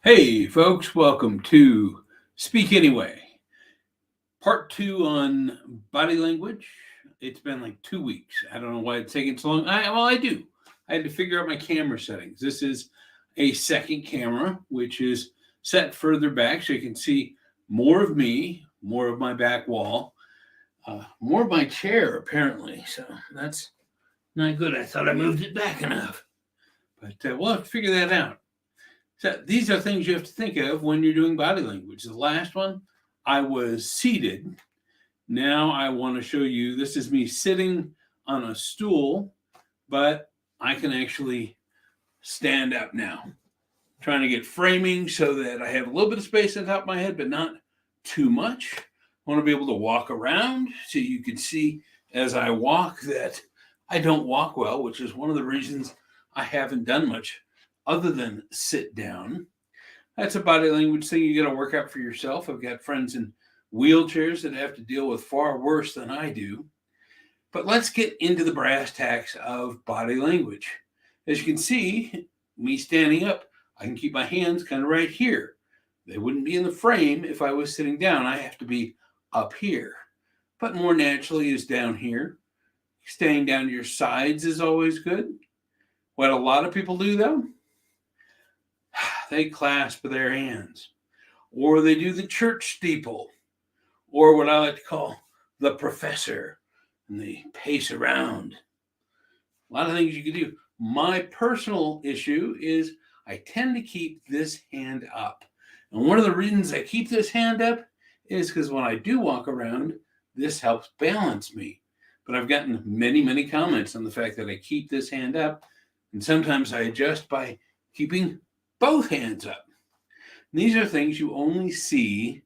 Hey, folks, welcome to Speak Anyway, part two on body language. It's been like 2 weeks. I don't know why it's taking so long. I do. I had to figure out my camera settings. This is a second camera, which is set further back so you can see more of me, more of my back wall, more of my chair, apparently. So that's not good. I thought I moved it back enough. But we'll have to figure that out. So these are things you have to think of when you're doing body language. The last one, I was seated. Now I want to show you, this is me sitting on a stool, but I can actually stand up now. Trying to get framing so that I have a little bit of space on top of my head, but not too much. I want to be able to walk around so you can see as I walk that I don't walk well, which is one of the reasons I haven't done much other than sit down. That's a body language thing you got to work out for yourself. I've got friends in wheelchairs that have to deal with far worse than I do. But let's get into the brass tacks of body language. As you can see, me standing up, I can keep my hands kind of right here. They wouldn't be in the frame if I was sitting down. I have to be up here. But more naturally is down here. Staying down to your sides is always good. What a lot of people do, though, they clasp their hands, or they do the church steeple, or what I like to call the professor, and they pace around. A lot of things you can do. My personal issue is I tend to keep this hand up. And one of the reasons I keep this hand up is because when I do walk around, this helps balance me. But I've gotten many, many comments on the fact that I keep this hand up, and sometimes I adjust by keeping both hands up. And these are things you only see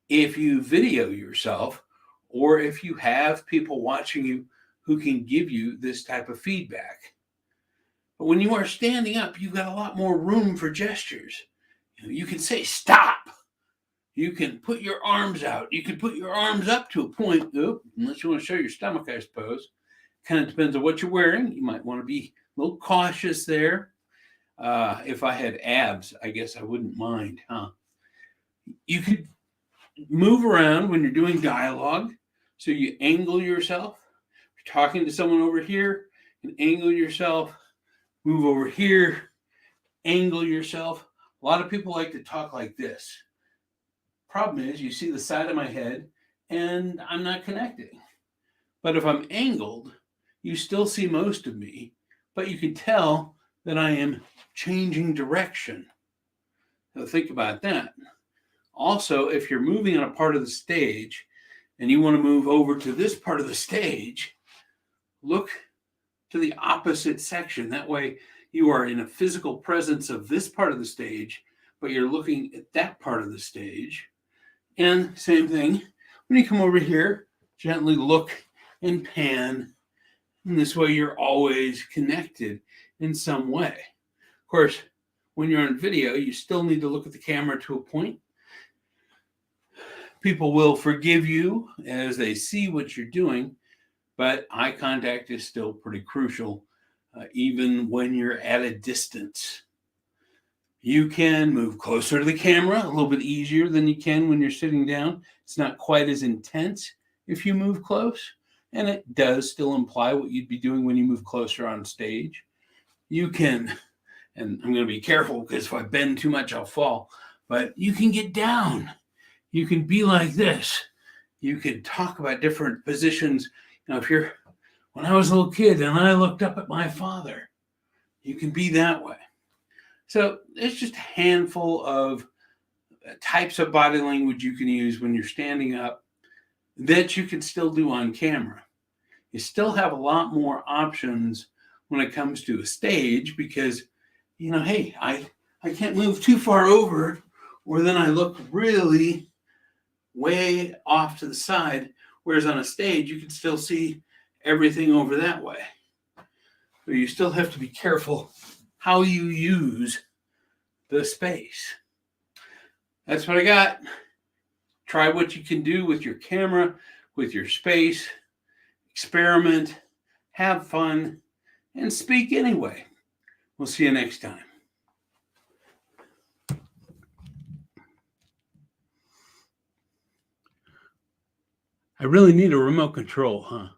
if you video yourself or if you have people watching you who can give you this type of feedback. But when you are standing up, you've got a lot more room for gestures. You can say stop. You can put your arms out. You can put your arms up to a point, unless you want to show your stomach, I suppose. Kind of depends on what you're wearing. You might want to be a little cautious there. If I had abs, I guess I wouldn't mind, huh? You could move around when you're doing dialogue. So you angle yourself. If you're talking to someone over here, you can angle yourself, move over here, angle yourself. A lot of people like to talk like this. Problem is, you see the side of my head, and I'm not connecting. But if I'm angled, you still see most of me, but you can tell that I am changing direction. So think about that. Also, if you're moving on a part of the stage and you want to move over to this part of the stage, look to the opposite section. That way you are in a physical presence of this part of the stage, but you're looking at that part of the stage. And same thing, when you come over here, gently look and pan. And this way you're always connected in some way. Of course, when you're on video, you still need to look at the camera to a point. People will forgive you as they see what you're doing, but eye contact is still pretty crucial, even when you're at a distance. You can move closer to the camera a little bit easier than you can when you're sitting down. It's not quite as intense if you move close, and it does still imply what you'd be doing when you move closer on stage. You can, and I'm going to be careful because if I bend too much, I'll fall, but you can get down. You can be like this. You can talk about different positions. When I was a little kid and I looked up at my father, you can be that way. So it's just a handful of types of body language you can use when you're standing up that you can still do on camera. You still have a lot more options when it comes to a stage because, hey, I can't move too far over or then I look really way off to the side, whereas on a stage, you can still see everything over that way. So you still have to be careful how you use the space. That's what I got. Try what you can do with your camera, with your space, experiment, have fun, and speak anyway. We'll see you next time. I really need a remote control, huh?